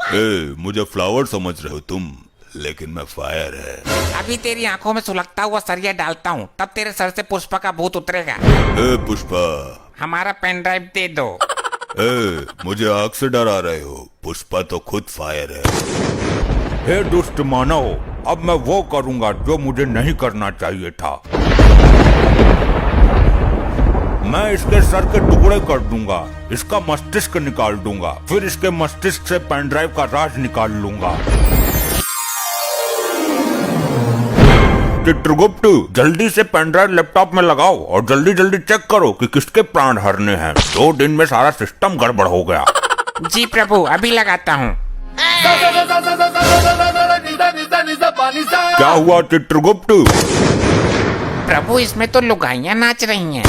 मुझे फ्लावर समझ रहे हो तुम, लेकिन मैं फायर है। अभी तेरी आंखों में सुलगता हुआ सरिया डालता हूँ, तब तेरे सर से पुष्पा का भूत उतरेगा। पुष्पा, हमारा पेन ड्राइव दे दो। मुझे आग से डरा रहे हो? पुष्पा तो खुद फायर है। हे दुष्ट मानव, अब मैं वो करूंगा जो मुझे नहीं करना चाहिए था। मैं इसके सर के टुकड़े कर दूंगा, इसका मस्तिष्क निकाल दूंगा, फिर इसके मस्तिष्क से पेन ड्राइव का राज निकाल लूंगा। चित्रगुप्त, जल्दी से पेन ड्राइव लैपटॉप में लगाओ और जल्दी जल्दी चेक करो कि किसके प्राण हरने हैं। 2 दिन में सारा सिस्टम गड़बड़ हो गया। जी प्रभु, अभी लगाता हूँ। क्या हुआ चित्रगुप्त? प्रभु, इसमें तो लुगाइयाँ नाच रही हैं।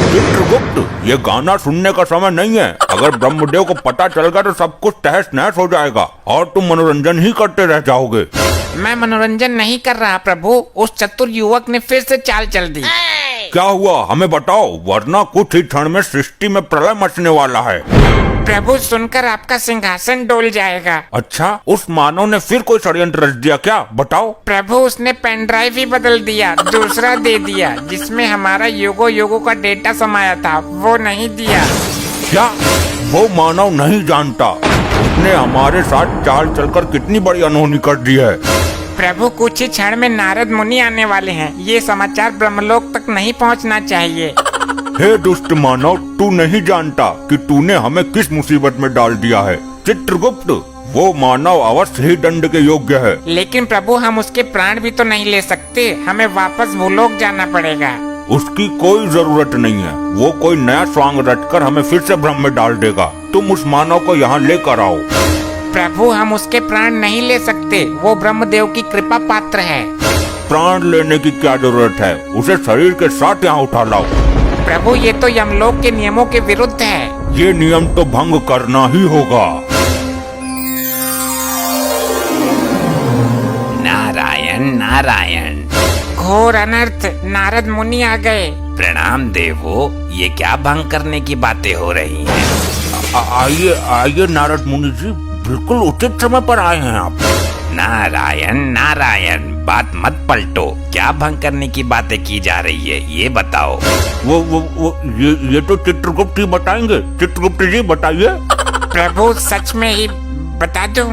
चित्रगुप्त, ये गाना सुनने का समय नहीं है। अगर ब्रह्मदेव को पता चल गया तो सब कुछ तहस नहस हो जाएगा और तुम मनोरंजन ही करते रह जाओगे। मैं मनोरंजन नहीं कर रहा प्रभु, उस चतुर युवक ने फिर से चाल चल दी। क्या हुआ हमें बताओ, वरना कुछ ही क्षण में सृष्टि में प्रलय मचने वाला है। प्रभु, सुनकर आपका सिंहासन डोल जाएगा। अच्छा, उस मानव ने फिर कोई षड्यंत्र रच दिया क्या? बताओ। प्रभु, उसने पेन ड्राइव ही बदल दिया, दूसरा दे दिया जिसमें हमारा युगो युगो का डेटा समाया था, वो नहीं दिया। क्या वो मानव नहीं जानता उसने हमारे साथ चाल चलकर कितनी बड़ी अनहोनी कर दी है? प्रभु, कुछ ही क्षण में नारद मुनि आने वाले हैं, ये समाचार ब्रह्मलोक तक नहीं पहुंचना चाहिए। हे दुष्ट मानव, तू नहीं जानता कि तूने हमें किस मुसीबत में डाल दिया है। चित्रगुप्त, वो मानव अवश्य ही दंड के योग्य है। लेकिन प्रभु, हम उसके प्राण भी तो नहीं ले सकते, हमें वापस भूलोक जाना पड़ेगा। उसकी कोई जरूरत नहीं है, वो कोई नया स्वांग रचकर हमें फिर से भ्रम में डाल देगा। तुम उस मानव को यहाँ लेकर आओ। प्रभु, हम उसके प्राण नहीं ले सकते, वो ब्रह्मदेव की कृपा पात्र है। प्राण लेने की क्या जरूरत है, उसे शरीर के साथ यहाँ उठा लाओ। प्रभु, ये तो यमलोक के नियमों के विरुद्ध है। ये नियम तो भंग करना ही होगा। नारायण नारायण। घोर अनर्थ, नारद मुनि आ गए। प्रणाम देवो, ये क्या भंग करने की बातें हो रही हैं? आइए आइए नारद मुनि जी, बिल्कुल उचित समय पर आए हैं आप। नारायण नारायण, बात मत पलटो। क्या भंग करने की बातें की जा रही है, ये बताओ। वो ये तो चित्रगुप्त ही बताएंगे। चित्रगुप्त जी बताइए। प्रभु, सच में ही बता दो।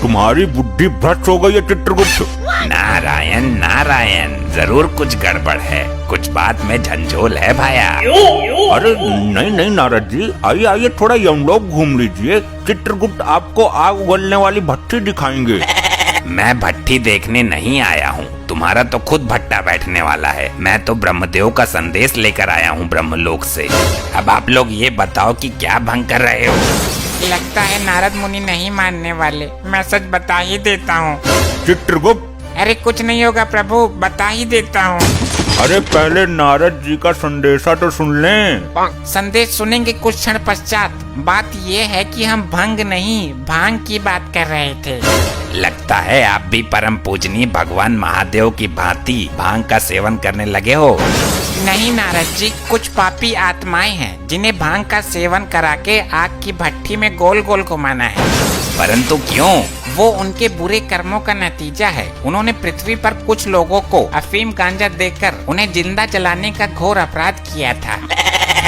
तुम्हारी बुद्धि भ्रष्ट हो गई है चित्रगुप्त। नारायण नारायण, जरूर कुछ गड़बड़ है, कुछ बात में झंझोल है भाया। अरे नहीं नहीं नारद जी, आइए आइए, थोड़ा यमलोक घूम लीजिए। चित्रगुप्त आपको आग उगलने वाली भट्टी दिखाएंगे। मैं भट्टी देखने नहीं आया हूँ, तुम्हारा तो खुद भट्टा बैठने वाला है। मैं तो ब्रह्मदेव का संदेश लेकर आया हूँ ब्रह्मलोक से। अब आप लोग ये बताओ कि क्या भंग कर रहे हो? लगता है नारद मुनि नहीं मानने वाले, मैं सच बता ही देता हूँ। चित्रगुप्त, अरे कुछ नहीं होगा प्रभु, बता ही देता हूँ। अरे पहले नारद जी का संदेशा तो सुन लें। संदेश सुनेंगे कुछ क्षण पश्चात। बात ये है कि हम भंग नहीं, भांग की बात कर रहे थे। लगता है आप भी परम पूजनीय भगवान महादेव की भांति भांग का सेवन करने लगे हो। नहीं नारद जी, कुछ पापी आत्माएं हैं जिन्हें भांग का सेवन करा के आग की भट्टी में गोल गोल घुमाना है। परंतु क्यों? वो उनके बुरे कर्मों का नतीजा है। उन्होंने पृथ्वी पर कुछ लोगों को अफीम गांजा देकर उन्हें जिंदा जलाने का घोर अपराध किया था।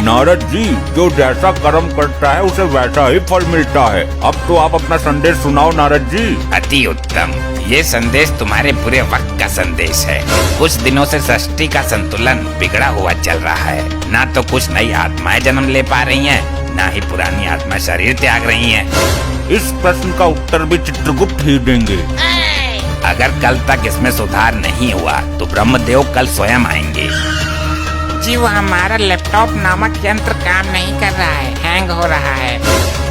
नारद जी, जो जैसा कर्म करता है उसे वैसा ही फल मिलता है। अब तो आप अपना संदेश सुनाओ नारद जी। अति उत्तम, ये संदेश तुम्हारे बुरे वक्त का संदेश है। कुछ दिनों से सृष्टि का संतुलन बिगड़ा हुआ चल रहा है। ना तो कुछ नई आत्माएं जन्म ले पा रही हैं, ना ही पुरानी आत्मा शरीर त्याग रही हैं। इस प्रश्न का उत्तर भी चित्रगुप्त ही देंगे। अगर कल तक इसमें सुधार नहीं हुआ तो ब्रह्मदेव कल स्वयं आएंगे। जी, वो हमारा लैपटॉप नामक यंत्र काम नहीं कर रहा है, हैंग हो रहा है।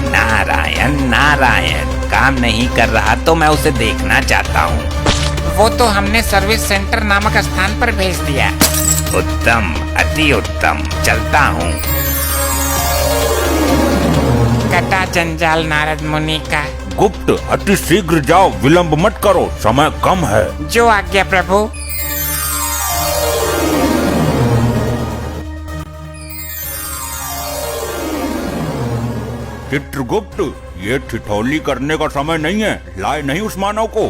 नारायण नारायण, काम नहीं कर रहा तो मैं उसे देखना चाहता हूँ। वो तो हमने सर्विस सेंटर नामक स्थान पर भेज दिया। उत्तम, अति उत्तम, चलता हूँ। कटा जंजाल नारद मुनि का। गुप्त, अति शीघ्र जाओ, विलंब मत करो, समय कम है। जो आज्ञा प्रभु। चित्रगुप्त, ये ठिठोली करने का समय नहीं है। लाए नहीं उस मानव को।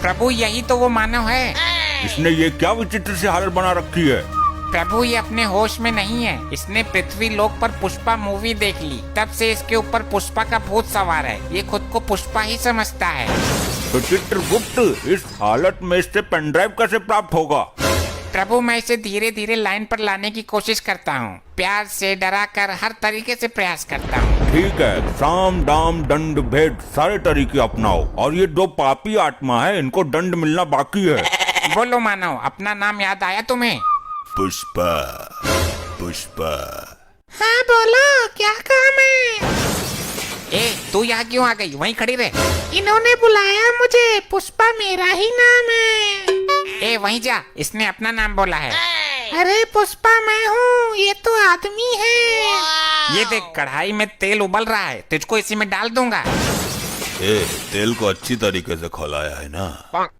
प्रभु यही तो वो मानव है। इसने ये क्या विचित्र सी हालत बना रखी है। प्रभु ये अपने होश में नहीं है। इसने पृथ्वी लोक पर पुष्पा मूवी देख ली, तब से इसके ऊपर पुष्पा का भूत सवार है। ये खुद को पुष्पा ही समझता है। तो चित्रगुप्त, इस हालत में इससे पेनड्राइव कैसे प्राप्त होगा? प्रभु मैं इसे धीरे धीरे लाइन पर लाने की कोशिश करता हूँ। प्यार से डरा कर हर तरीके से प्रयास करता हूँ। ठीक है, साम दाम दंड भेद सारे तरीके अपनाओ। और ये दो पापी आत्मा है, इनको दंड मिलना बाकी है। बोलो मानव, अपना नाम याद आया तुम्हें? पुष्पा, पुष्पा। हाँ बोलो, क्या काम है? ए तू यहाँ क्यों आ गई? वहीं खड़ी रहे। इन्होंने बुलाया मुझे, पुष्पा मेरा ही नाम है। ए वहीं जा, इसने अपना नाम बोला है। अरे पुष्पा मैं हूँ, ये तो आदमी है। ये देख कढ़ाई में तेल उबल रहा है, तुझको इसी में डाल दूंगा। तेल को अच्छी तरीके से खौलाया है ना?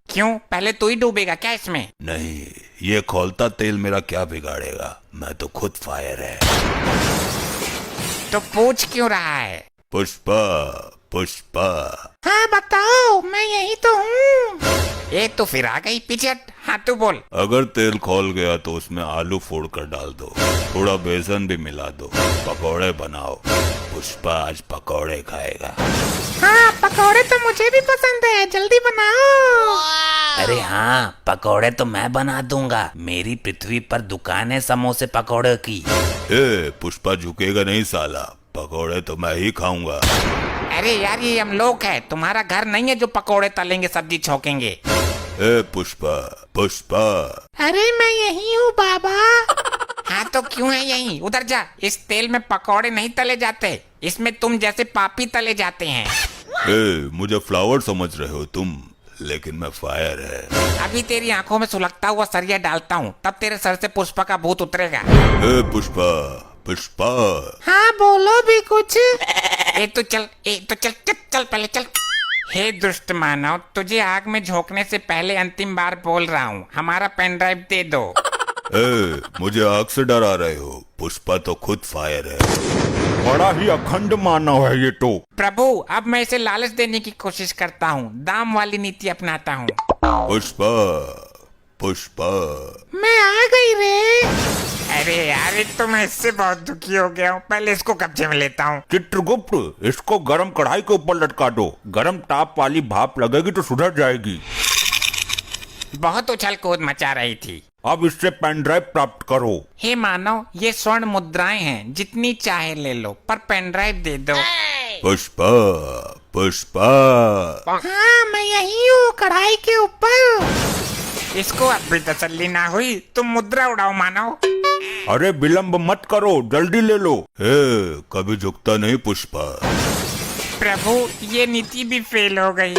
क्यों, पहले तू ही डूबेगा क्या इसमें? नहीं, ये खौलता तेल मेरा क्या बिगाड़ेगा? मैं तो खुद फायर है। तो पूछ क्यों रहा है? पुष्पा, पुष्पा। हाँ बताओ, मैं यही तो हूँ। ए तो फिर आ गई पीछे हट। हाँ तू बोल। अगर तेल खौल गया तो उसमें आलू फोड़ कर डाल दो, थोड़ा बेसन भी मिला दो, पकौड़े बनाओ। पुष्पा आज पकौड़े खाएगा। हाँ पकौड़े तो मुझे भी पसंद है, जल्दी बनाओ। अरे हाँ, पकौड़े तो मैं बना दूंगा। मेरी पृथ्वी पर दुकान है समोसे पकौड़े की। पुष्पा झुकेगा नहीं साला, पकौड़े तो मैं ही खाऊंगा। अरे यार ये हम लोग है, तुम्हारा घर नहीं है जो पकौड़े तलेंगे सब्जी छौकेंगे। पुष्पा, पुष्पा। अरे मैं यही हूँ बाबा। हाँ तो क्यों है यही? उधर जा। इस तेल में पकौड़े नहीं तले जाते, इसमें तुम जैसे पापी तले जाते हैं। मुझे फ्लावर समझ रहे हो तुम, लेकिन मैं फायर है। अभी तेरी आंखों में सुलगता हुआ सरिया डालता हूँ, तब तेरे सर से पुष्पा का भूत उतरेगा। पुष्पा, पुष्पा। हाँ बोलो भी कुछ। ए तो चल, चल पहले चल। हे दुष्ट मानव, तुझे आग में झोंकने से पहले अंतिम बार बोल रहा हूँ, हमारा पेन ड्राइव दे दो। मुझे आग से डरा रहे हो? पुष्पा तो खुद फायर है। बड़ा ही अखंड मानव है ये तो। प्रभु अब मैं इसे लालच देने की कोशिश करता हूँ, दाम वाली नीति अपनाता हूँ। पुष्पा, पुष्पा। मैं आ गई रे। अरे यार तो मैं इससे बहुत दुखी हो गया हूँ, पहले इसको कब्जे में लेता हूँ। चित्रगुप्त, इसको गरम कढ़ाई के ऊपर लटका दो, गरम ताप वाली भाप लगेगी तो सुधर जाएगी। बहुत उछल कूद मचा रही थी। अब इससे पेन ड्राइव प्राप्त करो। हे मानव, ये स्वर्ण मुद्राएं हैं, जितनी चाहे ले लो, पर पेन ड्राइव दे दो। पुष्पा, पुष्पा। हाँ मैं यही हूँ, कढ़ाई के ऊपर। इसको अब भी तसल्ली ना हुई, तुम मुद्रा उड़ाओ मानव। अरे विलंब मत करो, जल्दी ले लो। कभी झुकता नहीं पुष्पा। प्रभु ये नीति भी फेल हो गई।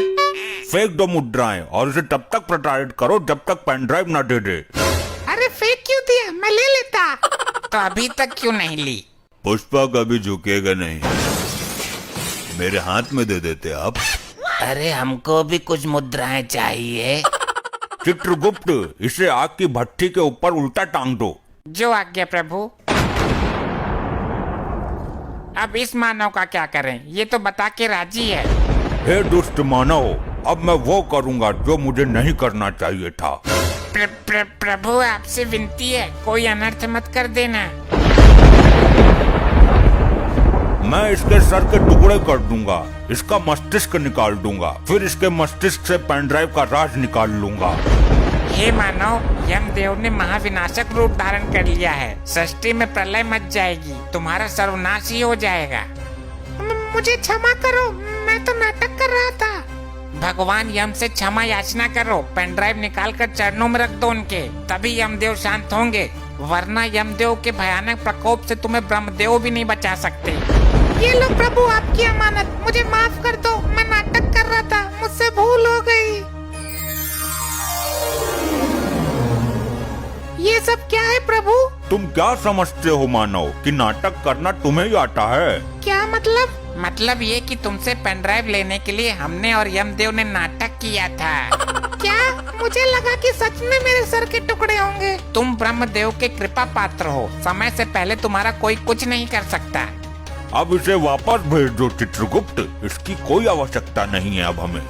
फेंक दो मुद्राएं और इसे तब तक प्रताड़ित करो जब तक पेन ड्राइव न दे दे। अरे फेंक क्यों दिया, मैं ले लेता। तो अभी तक क्यों नहीं ली? पुष्पा कभी झुकेगा नहीं, मेरे हाथ में दे देते आप। अरे हमको भी कुछ मुद्राएं चाहिए। चित्रगुप्त, इसे आग की भट्टी के ऊपर उल्टा टांग दो। जो आज्ञा प्रभु। अब इस मानव का क्या करें, ये तो बता के राजी है। हे दुष्ट मानव, अब मैं वो करूंगा जो मुझे नहीं करना चाहिए था। प्रभु आपसे विनती है, कोई अनर्थ मत कर देना। मैं इसके सर के टुकड़े कर दूंगा, इसका मस्तिष्क निकाल दूंगा, फिर इसके मस्तिष्क से पेन ड्राइव का राज निकाल लूंगा। हे मानव, यमदेव ने महाविनाशक रूप धारण कर लिया है। सृष्टि में प्रलय मच जाएगी, तुम्हारा सर्वनाश ही हो जाएगा। मुझे क्षमा करो, मैं तो नाटक कर रहा था। भगवान यम से क्षमा याचना करो, पेन ड्राइव निकाल कर चरणों में रख दो उनके, तभी यमदेव शांत होंगे, वरना यमदेव के भयानक प्रकोप से तुम्हें ब्रह्मदेव भी नहीं बचा सकते। ये लो प्रभु आपकी अमानत, मुझे माफ कर दो, मैं नाटक कर रहा था, मुझसे भूल हो गई। ये सब क्या है प्रभु? तुम क्या समझते हो मानव कि नाटक करना तुम्हें ही आता है? क्या मतलब? मतलब ये कि तुमसे पेन ड्राइव लेने के लिए हमने और यमदेव ने नाटक किया था। क्या? मुझे लगा कि सच में मेरे सर के टुकड़े होंगे। तुम ब्रह्मदेव के कृपा पात्र हो, समय से पहले तुम्हारा कोई कुछ नहीं कर सकता। अब इसे वापस भेज दो चित्रगुप्त, इसकी कोई आवश्यकता नहीं है अब हमें।